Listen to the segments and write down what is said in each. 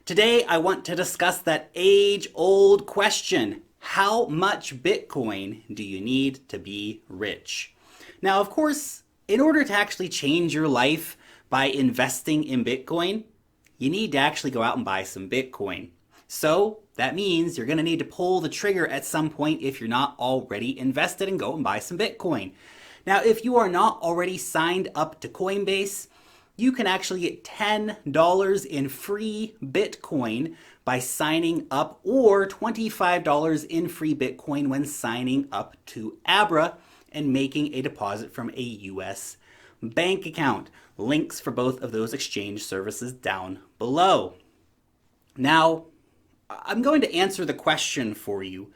Today, I want to discuss that age-old question. How much Bitcoin do you need to be rich? Now, of course, in order to actually change your life by investing in Bitcoin, you need to actually go out and buy some Bitcoin. So that means you're going to need to pull the trigger at some point if you're not already invested and go and buy some Bitcoin. Now, if you are not already signed up to Coinbase, you can actually get $10 in free Bitcoin by signing up, or $25 in free Bitcoin when signing up to Abra and making a deposit from a US bank account. Links for both of those exchange services down below. Now, I'm going to answer the question for you.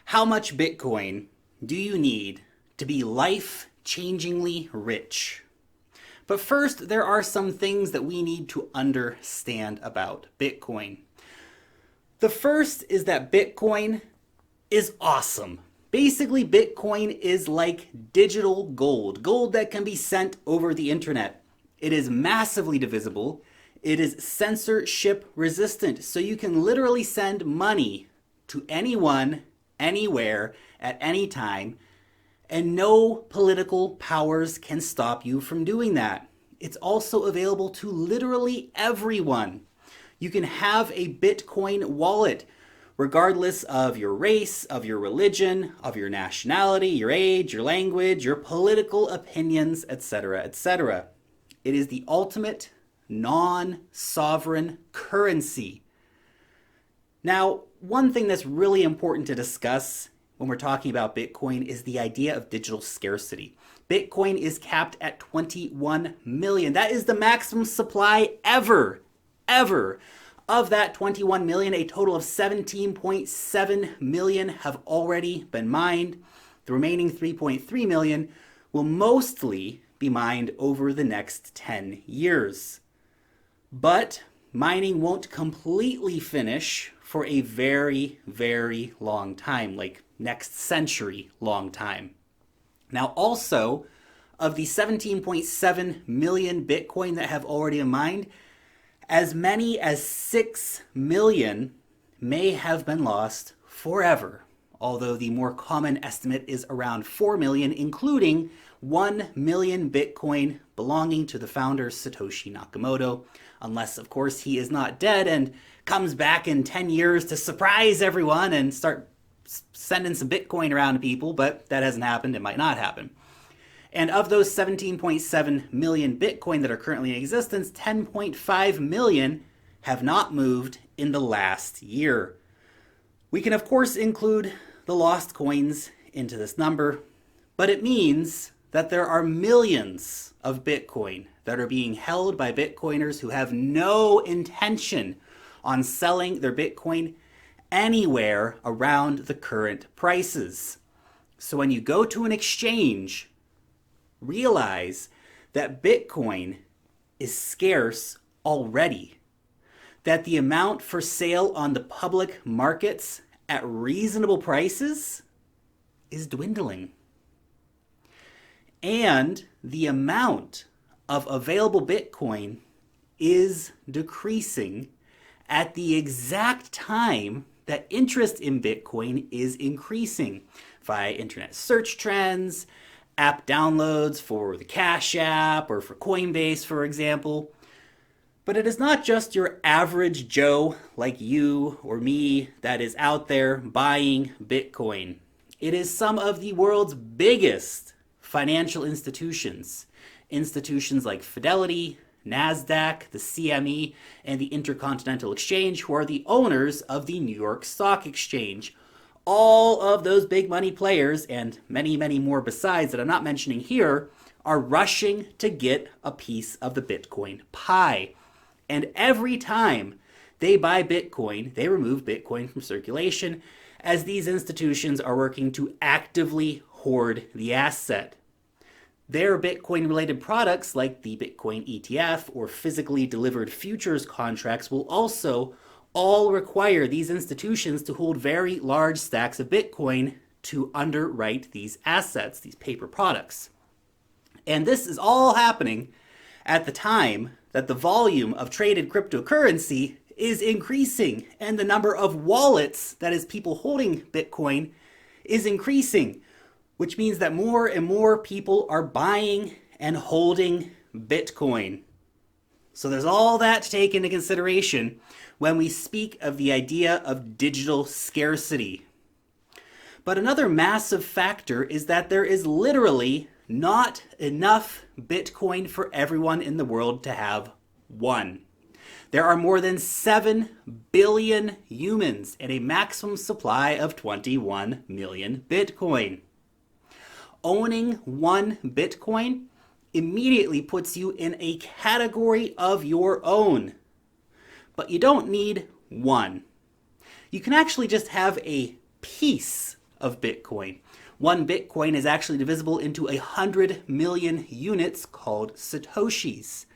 How much Bitcoin do you need to be life-changingly rich? But first, there are some things that we need to understand about Bitcoin. The first is that Bitcoin is awesome. Basically, Bitcoin is like digital gold, gold that can be sent over the internet. It is massively divisible. It is censorship resistant, so you can literally send money to anyone, anywhere, at any time, and no political powers can stop you from doing that. It's also available to literally everyone. You can have a Bitcoin wallet, regardless of your race, of your religion, of your nationality, your age, your language, your political opinions, etc., etc. It is the ultimate non-sovereign currency. Now, one thing that's really important to discuss when we're talking about Bitcoin is the idea of digital scarcity. Bitcoin is capped at 21 million. That is the maximum supply ever. Of that 21 million, a total of 17.7 million have already been mined. The remaining 3.3 million will mostly be mined over the next 10 years. But mining won't completely finish for a very, very long time, like next century long time. Now, also, of the 17.7 million Bitcoin that have already been mined, as many as 6 million may have been lost forever, although the more common estimate is around 4 million, including 1 million Bitcoin belonging to the founder Satoshi Nakamoto, unless, of course, he is not dead and comes back in 10 years to surprise everyone and start sending some Bitcoin around to people, but that hasn't happened. It might not happen. And of those 17.7 million Bitcoin that are currently in existence, 10.5 million have not moved in the last year. We can, of course, include the lost coins into this number, but it means that there are millions of Bitcoin that are being held by Bitcoiners who have no intention on selling their Bitcoin anywhere around the current prices. So when you go to an exchange, realize that Bitcoin is scarce already, that the amount for sale on the public markets at reasonable prices is dwindling, and the amount of available Bitcoin is decreasing at the exact time that interest in Bitcoin is increasing via internet search trends, app downloads for the Cash App or for Coinbase, for example. But it is not just your average Joe like you or me that is out there buying Bitcoin. It is some of the world's biggest financial institutions. Institutions like Fidelity, NASDAQ, the CME, and the Intercontinental Exchange, who are the owners of the New York Stock Exchange. All of those big money players, and many, many more besides that I'm not mentioning here, are rushing to get a piece of the Bitcoin pie. And every time they buy Bitcoin, they remove Bitcoin from circulation, as these institutions are working to actively hoard the asset. Their Bitcoin-related products, like the Bitcoin ETF or physically delivered futures contracts, will also all require these institutions to hold very large stacks of Bitcoin to underwrite these assets, these paper products. And this is all happening at the time that the volume of traded cryptocurrency is increasing, and the number of wallets, that is people holding Bitcoin, is increasing, which means that more and more people are buying and holding Bitcoin. So there's all that to take into consideration when we speak of the idea of digital scarcity. But another massive factor is that there is literally not enough Bitcoin for everyone in the world to have one. There are more than 7 billion humans and a maximum supply of 21 million Bitcoin. Owning one Bitcoin immediately puts you in a category of your own. But you don't need one. You can actually just have a piece of Bitcoin. One Bitcoin is actually divisible into 100 million units called Satoshis.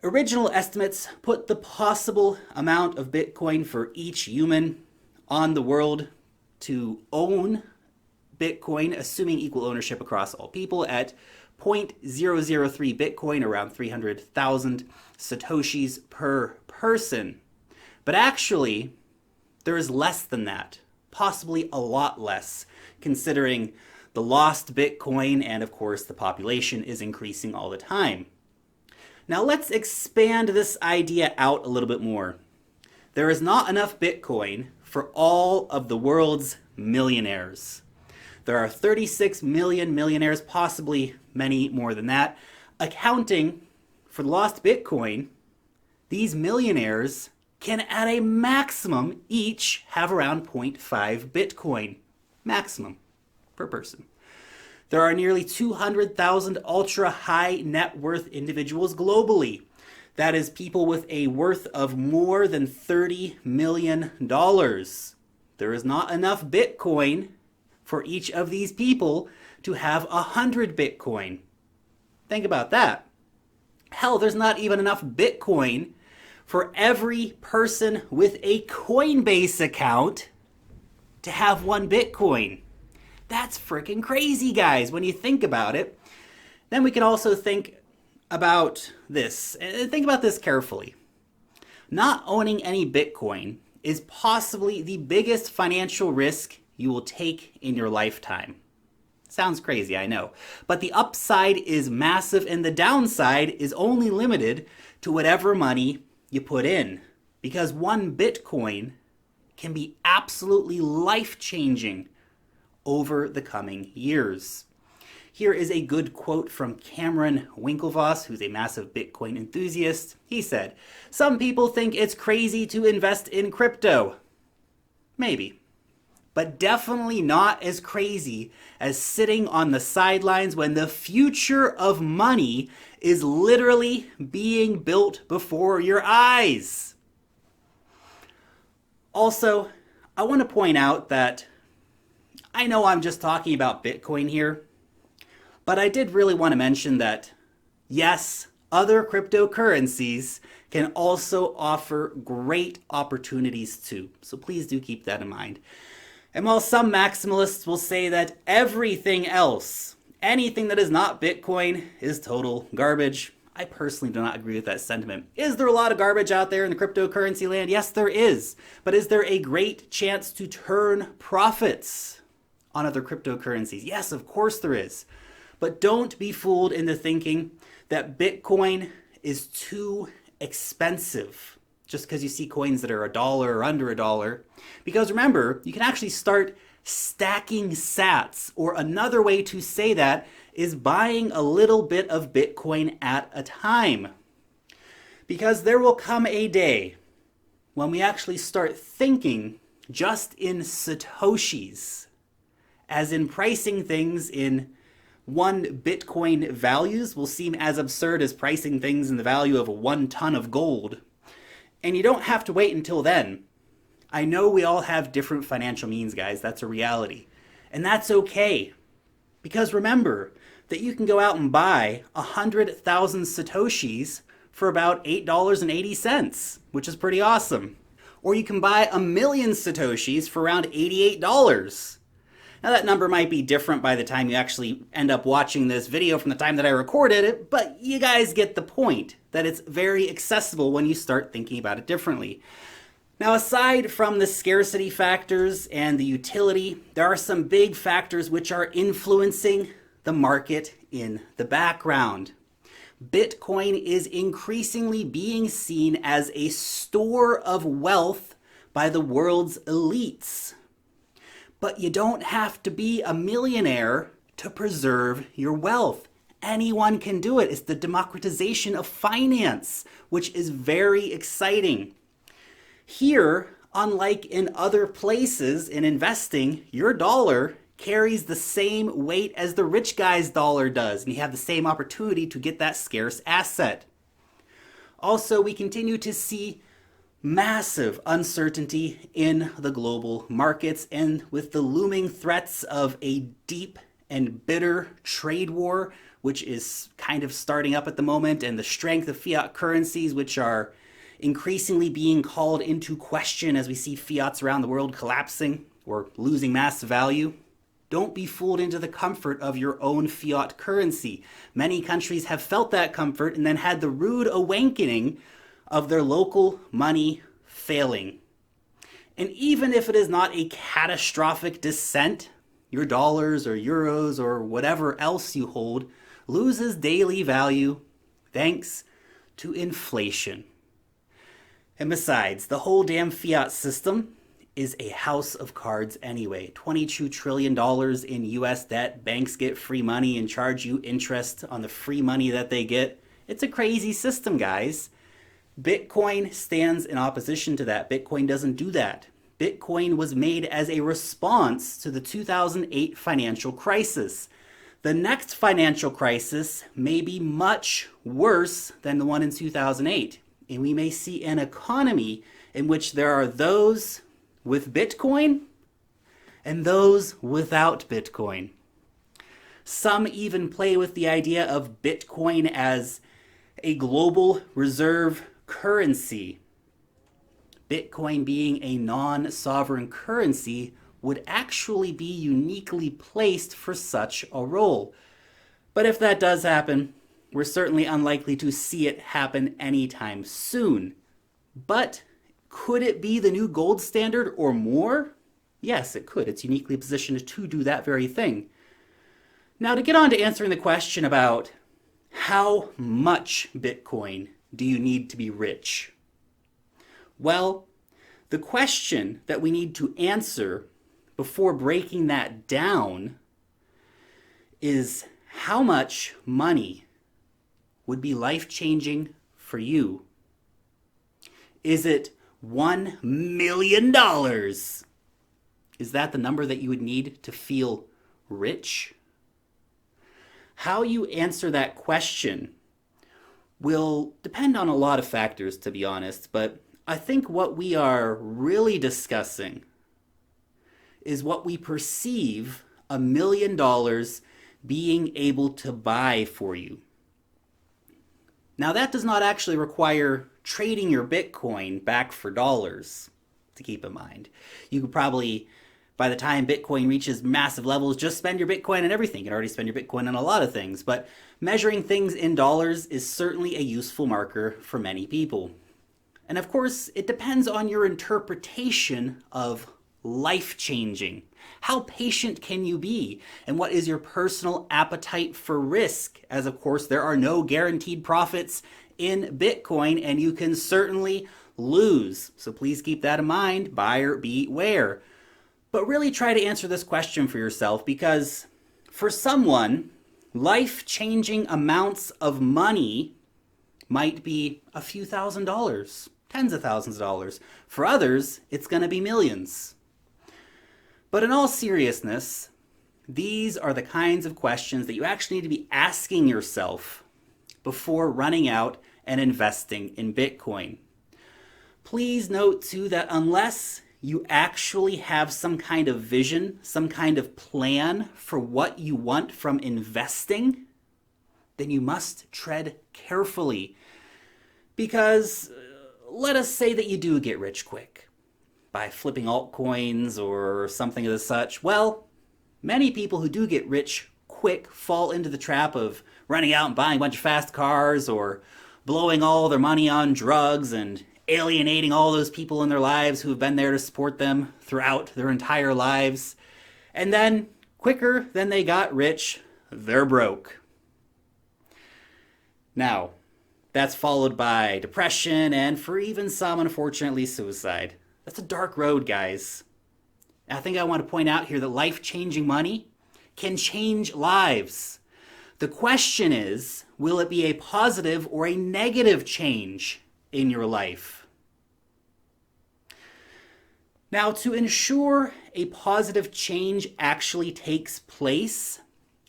Original estimates put the possible amount of Bitcoin for each human on the world to own Bitcoin, assuming equal ownership across all people, at 0.003 Bitcoin, around 300,000 Satoshis per person. But actually, there is less than that, possibly a lot less, considering the lost Bitcoin and, of course, the population is increasing all the time. Now let's expand this idea out a little bit more. There is not enough Bitcoin for all of the world's millionaires. There are 36 million millionaires, possibly many more than that. Accounting for the lost Bitcoin, these millionaires can at a maximum each have around 0.5 Bitcoin. Maximum per person. There are nearly 200,000 ultra-high net worth individuals globally. That is people with a worth of more than $30 million. There is not enough Bitcoin for each of these people to have 100 Bitcoin. Think about that. Hell, there's not even enough Bitcoin for every person with a Coinbase account to have one Bitcoin. That's freaking crazy, guys, when you think about it. Then we can also think about this. And think about this carefully. Not owning any Bitcoin is possibly the biggest financial risk you will take in your lifetime. Sounds crazy, I know. But the upside is massive and the downside is only limited to whatever money you put in. Because one Bitcoin can be absolutely life-changing over the coming years. Here is a good quote from Cameron Winklevoss, who's a massive Bitcoin enthusiast. He said, "Some people think it's crazy to invest in crypto. Maybe. But definitely not as crazy as sitting on the sidelines when the future of money is literally being built before your eyes." Also, I want to point out that I know I'm just talking about Bitcoin here, but I did really want to mention that, yes, other cryptocurrencies can also offer great opportunities too. So please do keep that in mind. And while some maximalists will say that everything else, anything that is not Bitcoin, is total garbage, I personally do not agree with that sentiment. Is there a lot of garbage out there in the cryptocurrency land? Yes, there is. But is there a great chance to turn profits on other cryptocurrencies? Yes, of course there is. But don't be fooled into thinking that Bitcoin is too expensive just because you see coins that are $1 or under $1. Because remember, you can actually start stacking sats, or another way to say that is buying a little bit of Bitcoin at a time. Because there will come a day when we actually start thinking just in Satoshis, as in pricing things in one Bitcoin values will seem as absurd as pricing things in the value of 1 ton of gold. And you don't have to wait until then. I know we all have different financial means, guys. That's a reality. And that's okay. Because remember that you can go out and buy 100,000 Satoshis for about $8.80, which is pretty awesome. Or you can buy 1,000,000 Satoshis for around $88. Now that number might be different by the time you actually end up watching this video from the time that I recorded it, but you guys get the point. that it's very accessible when you start thinking about it differently. Now, aside from the scarcity factors and the utility, there are some big factors which are influencing the market in the background. Bitcoin is increasingly being seen as a store of wealth by the world's elites. But you don't have to be a millionaire to preserve your wealth. Anyone can do it. It's the democratization of finance, which is very exciting. Here, unlike in other places in investing, your dollar carries the same weight as the rich guy's dollar does, and you have the same opportunity to get that scarce asset. Also, we continue to see massive uncertainty in the global markets, and with the looming threats of a deep and bitter trade war, which is kind of starting up at the moment, and the strength of fiat currencies, which are increasingly being called into question as we see fiats around the world collapsing or losing mass value. Don't be fooled into the comfort of your own fiat currency. Many countries have felt that comfort and then had the rude awakening of their local money failing. And even if it is not a catastrophic descent, your dollars or euros or whatever else you hold loses daily value thanks to inflation. And besides, the whole damn fiat system is a house of cards anyway. $22 trillion in US debt, banks get free money and charge you interest on the free money that they get. It's a crazy system, guys. Bitcoin stands in opposition to that. Bitcoin doesn't do that. Bitcoin was made as a response to the 2008 financial crisis. The next financial crisis may be much worse than the one in 2008. And we may see an economy in which there are those with Bitcoin and those without Bitcoin. Some even play with the idea of Bitcoin as a global reserve currency. Bitcoin being a non-sovereign currency would actually be uniquely placed for such a role. But if that does happen, we're certainly unlikely to see it happen anytime soon. But could it be the new gold standard or more? Yes, it could. It's uniquely positioned to do that very thing. Now, to get on to answering the question about how much Bitcoin do you need to be rich? Well, the question that we need to answer before breaking that down is how much money would be life-changing for you? Is it $1 million? Is that the number that you would need to feel rich? How you answer that question will depend on a lot of factors, to be honest, but I think what we are really discussing is what we perceive $1 million being able to buy for you. Now, that does not actually require trading your Bitcoin back for dollars, to keep in mind. You could probably, by the time Bitcoin reaches massive levels, just spend your Bitcoin on everything. You can already spend your Bitcoin on a lot of things, but measuring things in dollars is certainly a useful marker for many people. And of course, it depends on your interpretation of life-changing. How patient can you be? And what is your personal appetite for risk? As of course, there are no guaranteed profits in Bitcoin, and you can certainly lose. So please keep that in mind. Buyer beware. But really try to answer this question for yourself, because for someone, life-changing amounts of money might be a few $1,000s, tens of thousands of dollars. For others, it's going to be millions. But in all seriousness, these are the kinds of questions that you actually need to be asking yourself before running out and investing in Bitcoin. Please note too that unless you actually have some kind of vision, some kind of plan for what you want from investing, then you must tread carefully. Because let us say that you do get rich quick by flipping altcoins or something of the such. Well, many people who do get rich quick fall into the trap of running out and buying a bunch of fast cars or blowing all their money on drugs and alienating all those people in their lives who have been there to support them throughout their entire lives. And then, quicker than they got rich, they're broke. Now, that's followed by depression and, for even some, unfortunately, suicide. That's a dark road, guys. I think I want to point out here that life-changing money can change lives. The question is, will it be a positive or a negative change in your life? Now, to ensure a positive change actually takes place,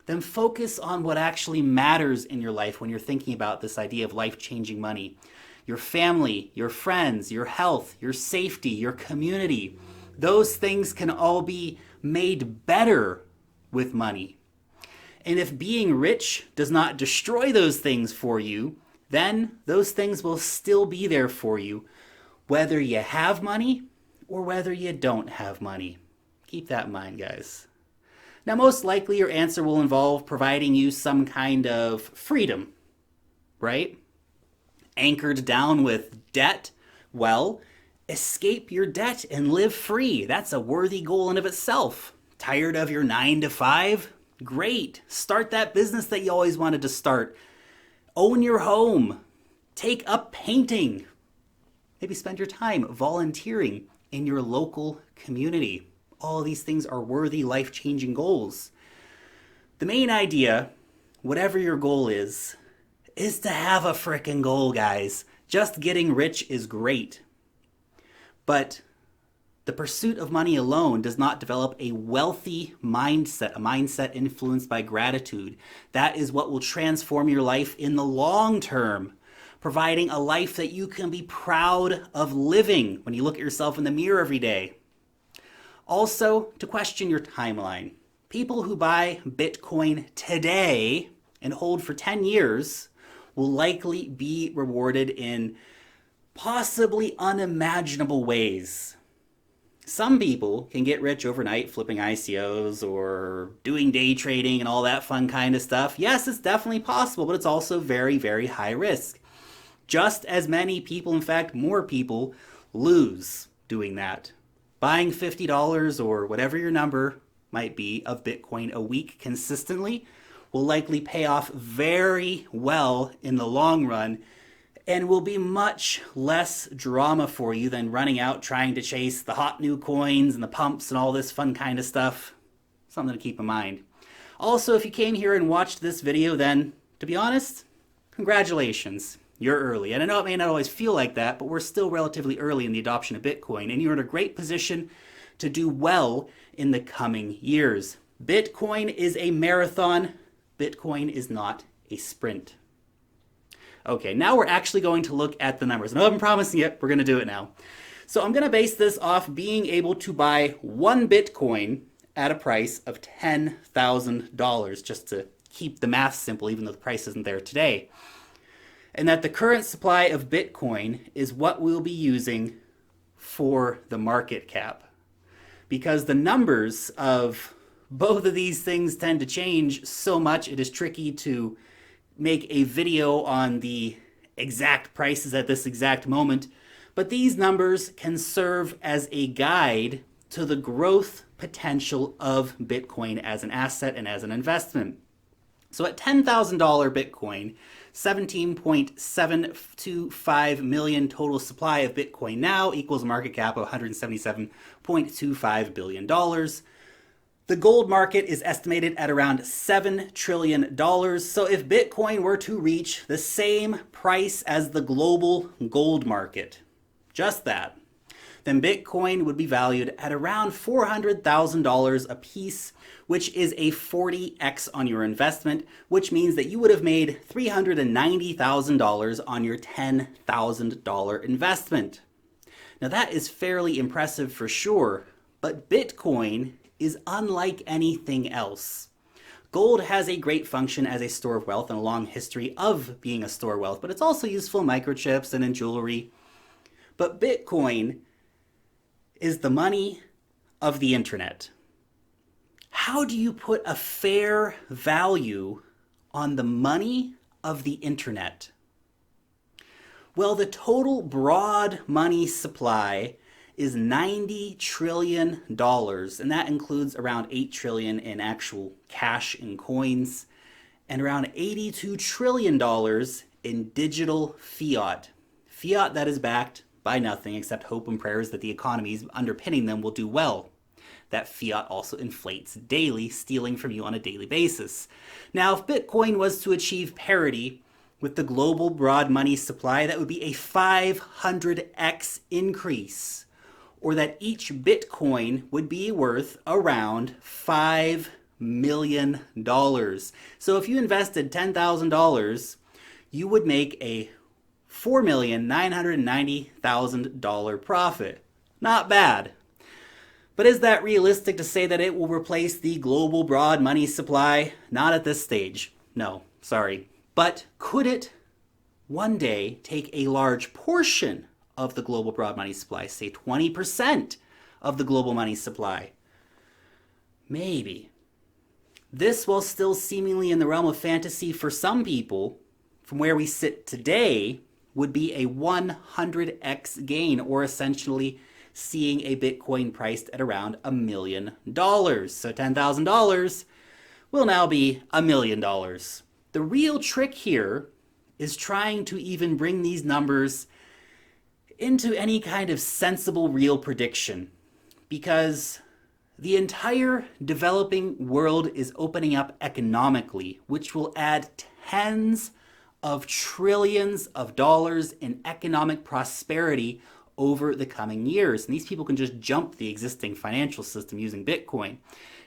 then focus on what actually matters in your life when you're thinking about this idea of life-changing money. Your family, your friends, your health, your safety, your community. Those things can all be made better with money. And if being rich does not destroy those things for you, then those things will still be there for you, whether you have money or whether you don't have money. Keep that in mind, guys. Now, most likely your answer will involve providing you some kind of freedom, right? Anchored down with debt, well, escape your debt and live free. That's a worthy goal in of itself. Tired of your 9 to 5? Great. Start that business that you always wanted to start. Own your home. Take up painting. Maybe spend your time volunteering in your local community. All of these things are worthy, life-changing goals. The main idea, whatever your goal is to have a frickin' goal, guys. Just getting rich is great. But the pursuit of money alone does not develop a wealthy mindset, a mindset influenced by gratitude. That is what will transform your life in the long term, providing a life that you can be proud of living when you look at yourself in the mirror every day. Also, to question your timeline. People who buy Bitcoin today and hold for 10 years will likely be rewarded in possibly unimaginable ways. Some people can get rich overnight flipping ICOs or doing day trading and all that fun kind of stuff. Yes, it's definitely possible, but it's also very, very high risk. Just as many people, in fact, more people, lose doing that. Buying $50 or whatever your number might be of Bitcoin a week consistently will likely pay off very well in the long run and will be much less drama for you than running out trying to chase the hot new coins and the pumps and all this fun kind of stuff. Something to keep in mind. Also, if you came here and watched this video, then, to be honest, congratulations. You're early. And I know it may not always feel like that, but we're still relatively early in the adoption of Bitcoin, and you're in a great position to do well in the coming years. Bitcoin is a marathon. Bitcoin is not a sprint. Okay, now we're actually going to look at the numbers. I know I've been promising it, we're going to do it now. So I'm going to base this off being able to buy one Bitcoin at a price of $10,000, just to keep the math simple, even though the price isn't there today. And that the current supply of Bitcoin is what we'll be using for the market cap. Because the numbers of both of these things tend to change so much, it is tricky to make a video on the exact prices at this exact moment. But these numbers can serve as a guide to the growth potential of Bitcoin as an asset and as an investment. So at $10,000 Bitcoin, 17.725 million total supply of Bitcoin now equals a market cap of $177.25 billion. The gold market is estimated at around $7 trillion. So if Bitcoin were to reach the same price as the global gold market, just that, then Bitcoin would be valued at around $400,000 a piece, which is a 40x on your investment, which means that you would have made $390,000 on your $10,000 investment. Now that is fairly impressive for sure, but Bitcoin is unlike anything else. Gold has a great function as a store of wealth and a long history of being a store of wealth, but it's also useful in microchips and in jewelry. But Bitcoin is the money of the internet. How do you put a fair value on the money of the internet? Well, the total broad money supply is $90 trillion, and that includes around $8 trillion in actual cash and coins, and around $82 trillion in digital fiat. Fiat that is backed by nothing except hope and prayers that the economies underpinning them will do well. That fiat also inflates daily, stealing from you on a daily basis. Now, if Bitcoin was to achieve parity with the global broad money supply, that would be a 500x increase, or that each Bitcoin would be worth around $5 million. So if you invested $10,000, you would make a $4,990,000 profit. Not bad. But is that realistic to say that it will replace the global broad money supply? Not at this stage. No, sorry. But could it one day take a large portion of the global broad money supply, say 20% of the global money supply? Maybe. This, while still seemingly in the realm of fantasy for some people, from where we sit today, would be a 100x gain, or essentially seeing a Bitcoin priced at around $1 million. So $10,000 will now be $1 million. The real trick here is trying to even bring these numbers into any kind of sensible real prediction, because the entire developing world is opening up economically, which will add tens of trillions of dollars in economic prosperity over the coming years. And these people can just jump the existing financial system using Bitcoin.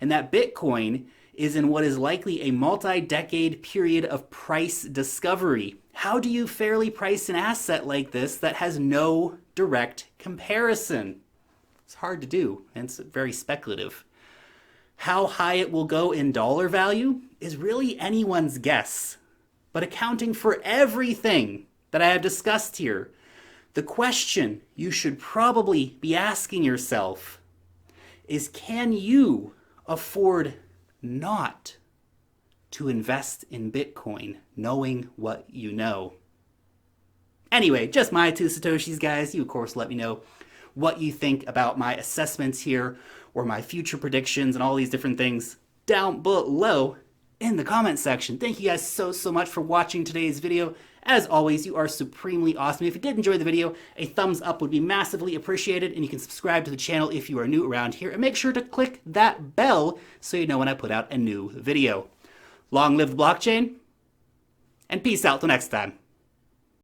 And that Bitcoin is in what is likely a multi-decade period of price discovery. How do you fairly price an asset like this that has no direct comparison? It's hard to do, and it's very speculative. How high it will go in dollar value is really anyone's guess. But accounting for everything that I have discussed here, the question you should probably be asking yourself is, can you afford not to invest in Bitcoin, knowing what you know? Anyway, just my 2 Satoshis, guys. You, of course, let me know what you think about my assessments here, or my future predictions and all these different things down below in the comment section. Thank you guys so much for watching today's video. As always, you are supremely awesome. If you did enjoy the video, a thumbs up would be massively appreciated, and you can subscribe to the channel if you are new around here, and make sure to click that bell so you know when I put out a new video. Long live the blockchain, and peace out till next time.